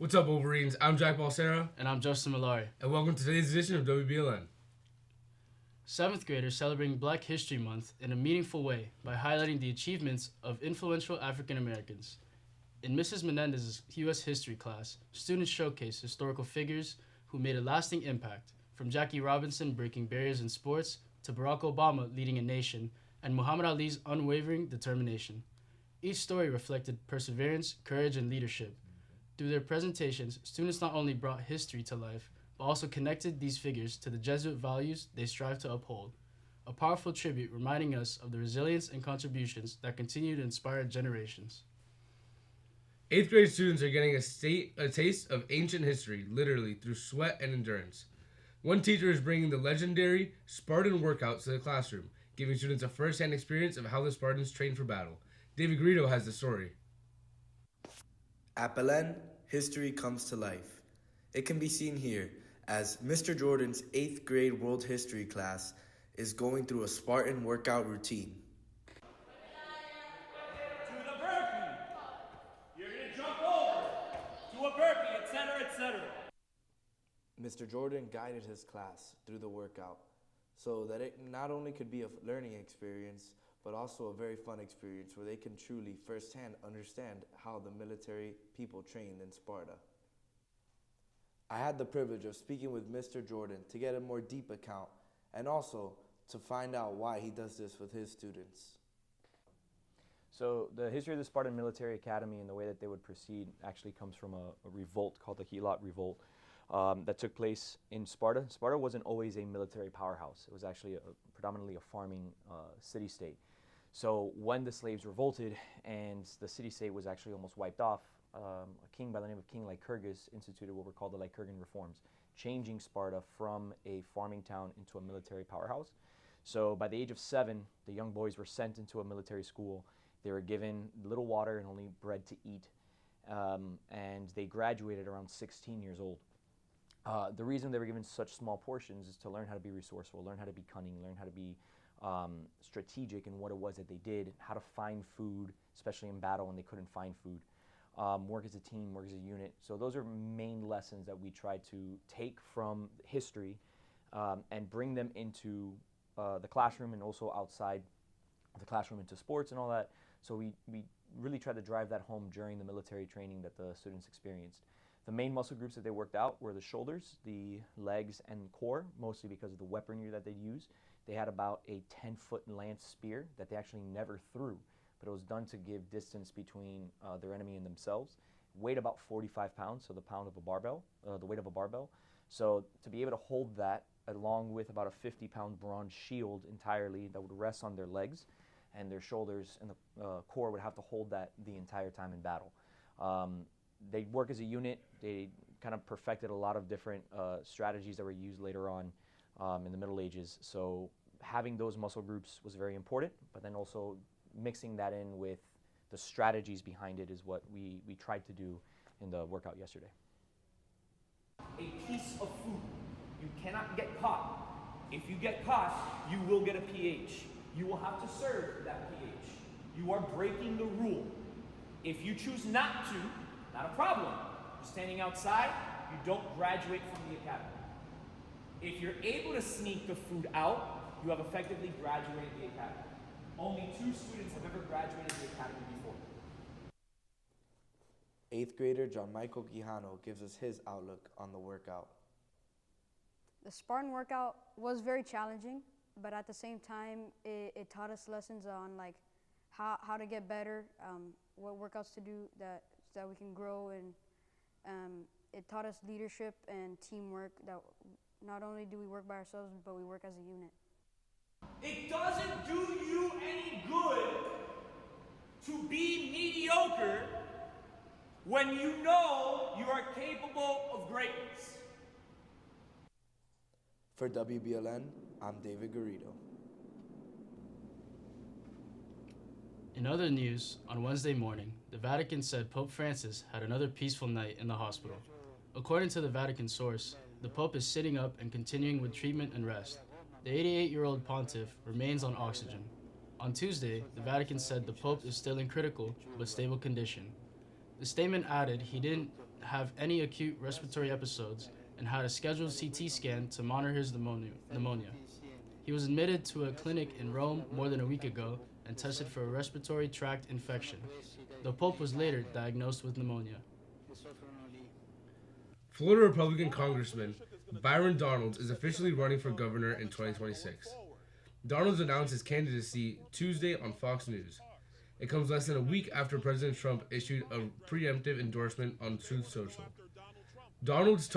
What's up, Wolverines? I'm Jack Balsera. And I'm Justin Malari. And welcome to today's edition of WBLN. 7th graders celebrating Black History Month in a meaningful way by highlighting the achievements of influential African Americans. In Mrs. Menendez's U.S. history class, students showcased historical figures who made a lasting impact, from Jackie Robinson breaking barriers in sports to Barack Obama leading a nation and Muhammad Ali's unwavering determination. Each story reflected perseverance, courage, and leadership. Through their presentations, students not only brought history to life, but also connected these figures to the Jesuit values they strive to uphold. A powerful tribute reminding us of the resilience and contributions that continue to inspire generations. 8th grade students are getting a taste of ancient history, literally, through sweat and endurance. One teacher is bringing the legendary Spartan workouts to the classroom, giving students a first-hand experience of how the Spartans trained for battle. David Garrido has the story. At Belen, history comes to life. It can be seen here as Mr. Jordan's 8th grade world history class is going through a Spartan workout routine. To the burpee. You're going to jump over to a burpee, etc., etc. Mr. Jordan guided his class through the workout so that it not only could be a learning experience, but also a very fun experience where they can truly firsthand understand how the military people trained in Sparta. I had the privilege of speaking with Mr. Jordan to get a more deep account and also to find out why he does this with his students. So the history of the Spartan Military Academy and the way that they would proceed actually comes from a revolt called the Helot Revolt that took place in Sparta. Sparta wasn't always a military powerhouse. It was actually predominantly a farming city-state. So when the slaves revolted and the city-state was actually almost wiped off, a king by the name of King Lycurgus instituted what were called the Lycurgan Reforms, changing Sparta from a farming town into a military powerhouse. So by the age of 7, the young boys were sent into a military school. They were given little water and only bread to eat, and they graduated around 16 years old. The reason they were given such small portions is to learn how to be resourceful, learn how to be cunning, learn how to be strategic in what it was that they did, how to find food, especially in battle when they couldn't find food, work as a team, work as a unit. So those are main lessons that we try to take from history and bring them into the classroom and also outside the classroom into sports and all that. So we really try to drive that home during the military training that the students experienced. The main muscle groups that they worked out were the shoulders, the legs, and core, mostly because of the weaponry that they used. They had about a 10-foot lance spear that they actually never threw, but it was done to give distance between their enemy and themselves. Weighed about 45 pounds, so the weight of a barbell. So to be able to hold that, along with about a 50-pound bronze shield entirely that would rest on their legs, and their shoulders and the core would have to hold that the entire time in battle. They work as a unit. They kind of perfected a lot of different strategies that were used later on in the Middle Ages. So having those muscle groups was very important, but then also mixing that in with the strategies behind it is what we tried to do in the workout yesterday. A piece of food. You cannot get caught. If you get caught, you will get a pH. You will have to serve that pH. You are breaking the rule. If you choose not to, not a problem. You're standing outside, you don't graduate from the academy. If you're able to sneak the food out, you have effectively graduated the academy. Only 2 students have ever graduated the academy before. 8th grader John Michael Quijano gives us his outlook on the workout. The Spartan workout was very challenging, but at the same time, it taught us lessons on like how to get better, what workouts to do so that we can grow, and it taught us leadership and teamwork, that not only do we work by ourselves, but we work as a unit. It doesn't do you any good to be mediocre when you know you are capable of greatness. For WBLN, I'm David Garrido. In other news, on Wednesday morning, the Vatican said Pope Francis had another peaceful night in the hospital. According to the Vatican source, the Pope is sitting up and continuing with treatment and rest. The 88-year-old pontiff remains on oxygen. On Tuesday, the Vatican said the Pope is still in critical but stable condition. The statement added he didn't have any acute respiratory episodes and had a scheduled CT scan to monitor his pneumonia. He was admitted to a clinic in Rome more than a week ago and tested for a respiratory tract infection. The Pope was later diagnosed with pneumonia. Florida Republican Congressman Byron Donalds is officially running for governor in 2026. Donalds announced his candidacy Tuesday on Fox News. It comes less than a week after President Trump issued a preemptive endorsement on Truth Social. Donalds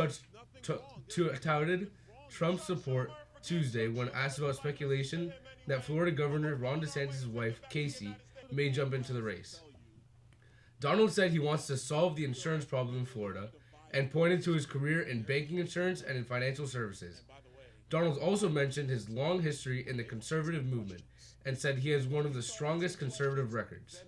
touted Trump's support Tuesday when asked about speculation that Florida Governor Ron DeSantis' wife, Casey, may jump into the race. Donald said he wants to solve the insurance problem in Florida and pointed to his career in banking insurance and in financial services. Donald also mentioned his long history in the conservative movement and said he has one of the strongest conservative records.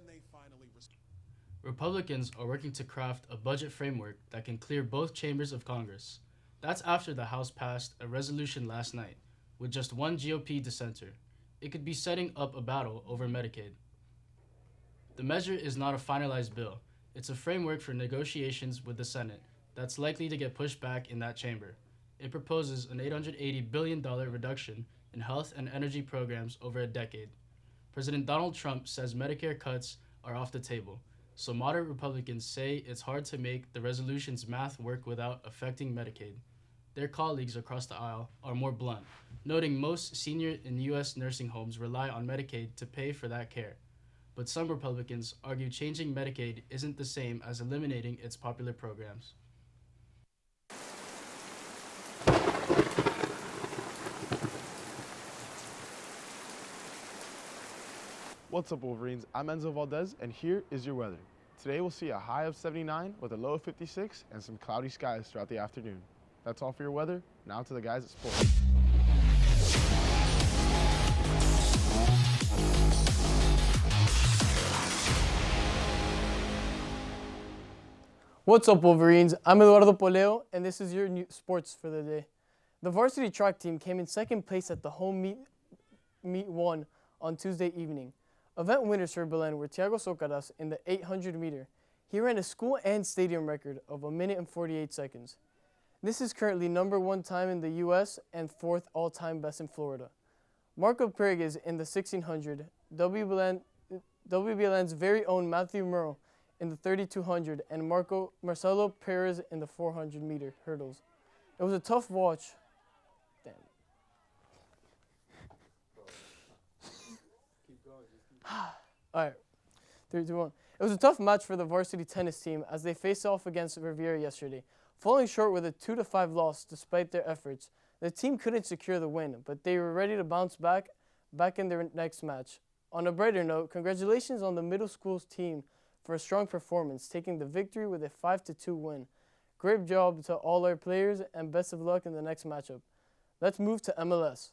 Republicans are working to craft a budget framework that can clear both chambers of Congress. That's after the House passed a resolution last night with just one GOP dissenter. It could be setting up a battle over Medicaid. The measure is not a finalized bill. It's a framework for negotiations with the Senate that's likely to get pushed back in that chamber. It proposes an $880 billion reduction in health and energy programs over a decade. President Donald Trump says Medicare cuts are off the table, so moderate Republicans say it's hard to make the resolution's math work without affecting Medicaid. Their colleagues across the aisle are more blunt, noting most seniors in U.S. nursing homes rely on Medicaid to pay for that care. But some Republicans argue changing Medicaid isn't the same as eliminating its popular programs. What's up, Wolverines? I'm Enzo Valdez, and here is your weather. Today we'll see a high of 79 with a low of 56 and some cloudy skies throughout the afternoon. That's all for your weather. Now to the guys at sports. What's up, Wolverines? I'm Eduardo Poleo, and this is your new sports for the day. The varsity track team came in second place at the home meet 1 on Tuesday evening. Event winners for Belen were Thiago Socaras in the 800 meter. He ran a school and stadium record of 1 minute and 48 seconds. This is currently #1 time in the U.S. and 4th all-time best in Florida. Marco Craig is in the 1600, WBLN's very own Matthew Murrow in the 3200, and Marcelo Perez in the 400 meter hurdles. It was a tough watch. Damn. All right, 3, 2, 1. It was a tough match for the varsity tennis team as they faced off against Riviera yesterday. Falling short with a 2-5 loss despite their efforts, the team couldn't secure the win, but they were ready to bounce back in their next match. On a brighter note, congratulations on the middle school's team for a strong performance, taking the victory with a 5-2 win. Great job to all our players, and best of luck in the next matchup. Let's move to MLS.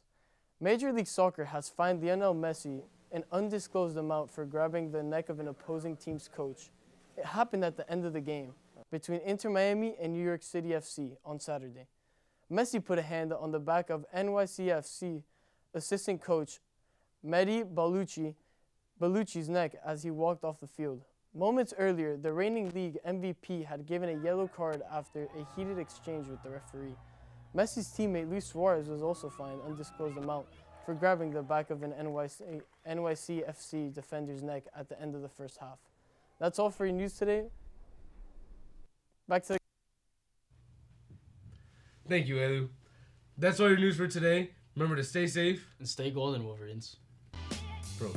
Major League Soccer has fined Lionel Messi an undisclosed amount for grabbing the neck of an opposing team's coach. It happened at the end of the game between Inter Miami and New York City FC on Saturday. Messi put a hand on the back of NYCFC assistant coach Mehdi Ballouchi's neck as he walked off the field. Moments earlier, the reigning league MVP had given a yellow card after a heated exchange with the referee. Messi's teammate Luis Suarez was also fined an undisclosed amount for grabbing the back of an NYCFC defender's neck at the end of the first half. That's all for your news today. Back to the... Thank you, Edu. That's all your news for today. Remember to stay safe And stay golden, Wolverines. Bro,